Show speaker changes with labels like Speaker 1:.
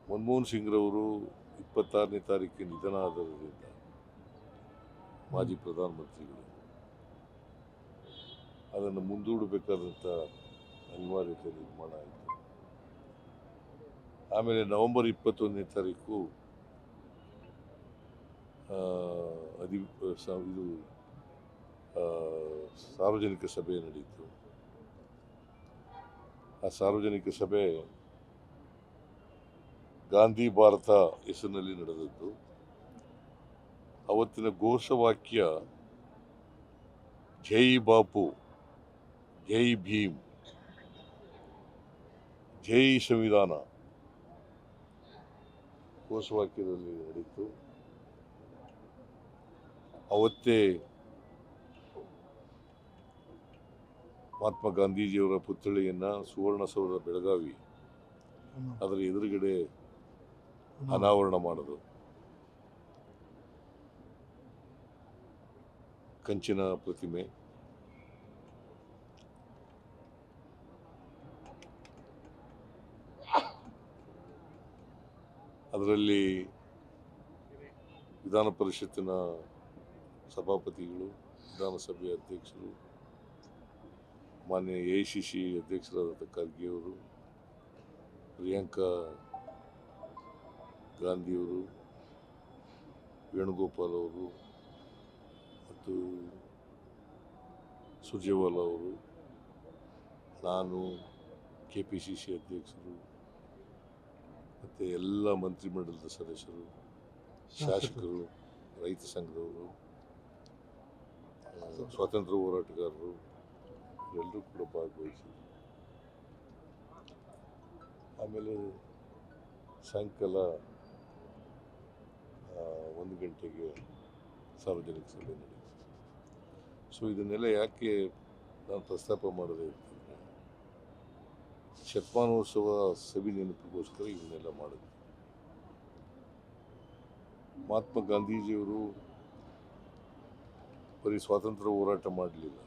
Speaker 1: ಮನಮೋಹನ್ ಸಿಂಗ್ರವರು 26ನೇ ತಾರೀಕಿಗೆ ನಿಧನ ಆದರಿಂದ ಮಾಜಿ ಪ್ರಧಾನಮಂತ್ರಿಗಳು ಅದನ್ನು ಮುಂದೂಡಬೇಕಾದಂಥ ಅನಿವಾರ್ಯತೆ ನಿರ್ಮಾಣ ಆಯಿತು. ಆಮೇಲೆ ನವೆಂಬರ್ 21ನೇ ತಾರೀಕು ಇದು ಸಾರ್ವಜನಿಕ ಸಭೆ ನಡೆಯಿತು. ಆ ಸಾರ್ವಜನಿಕ ಸಭೆ ಗಾಂಧಿ ಭಾರತ ಹೆಸರಿನಲ್ಲಿ ನಡೆದದ್ದು. ಅವತ್ತಿನ ಘೋಷವಾಕ್ಯ ಜೈ ಬಾಪು, ಜೈ ಭೀಮ್, ಜೈ ಸಂವಿಧಾನ ಘೋಷವಾಕ್ಯದಲ್ಲಿ ನಡೀತು. ಅವತ್ತೇ ಮಹಾತ್ಮ ಗಾಂಧೀಜಿಯವರ ಪುತ್ಥಳಿಯನ್ನು ಸುವರ್ಣಸೌಧ ಬೆಳಗಾವಿ ಅದರ ಎದುರುಗಡೆ ಅನಾವರಣ ಮಾಡೋದು. ಕಂಚಿನ ಪ್ರತಿಮೆ, ಅದರಲ್ಲಿ ವಿಧಾನ ಪರಿಷತ್ತಿನ ಸಭಾಪತಿಗಳು, ವಿಧಾನಸಭೆಯ ಅಧ್ಯಕ್ಷರು, ಮಾನ್ಯ AICC ಅಧ್ಯಕ್ಷರಾದ ಖರ್ಗೆಯವರು, ಪ್ರಿಯಾಂಕಾ ಗಾಂಧಿಯವರು, ವೇಣುಗೋಪಾಲ್ ಅವರು ಮತ್ತು ಸುರ್ಜೇವಾಲಾ ಅವರು, ನಾನು, KPCC ಅಧ್ಯಕ್ಷರು ಮತ್ತು ಎಲ್ಲ ಮಂತ್ರಿಮಂಡಲದ ಸದಸ್ಯರು, ಶಾಸಕರು, ರೈತ ಸಂಘದವರು, ಸ್ವಾತಂತ್ರ್ಯ ಹೋರಾಟಗಾರರು ಎಲ್ಲರೂ ಕೂಡ ಭಾಗವಹಿಸಿದರು. ಆಮೇಲೆ ಸಾಯಂಕಾಲ 1 ಗಂಟೆಗೆ ಸಾರ್ವಜನಿಕ ಸಭೆ ನಡೆಯಿತು. ಸೊ ಇದನ್ನೆಲ್ಲ ಯಾಕೆ ನಾನು ಪ್ರಸ್ತಾಪ ಮಾಡದೆ ಅಂತಂದರೆ, ಶತಮಾನೋತ್ಸವ ಸವಿ ನೆನಪಿಗೋಸ್ಕರ ಇವನ್ನೆಲ್ಲ ಮಾಡಿದ್ವಿ. ಮಹಾತ್ಮ ಗಾಂಧೀಜಿಯವರು ಬರೀ ಸ್ವಾತಂತ್ರ್ಯ ಹೋರಾಟ ಮಾಡಲಿಲ್ಲ,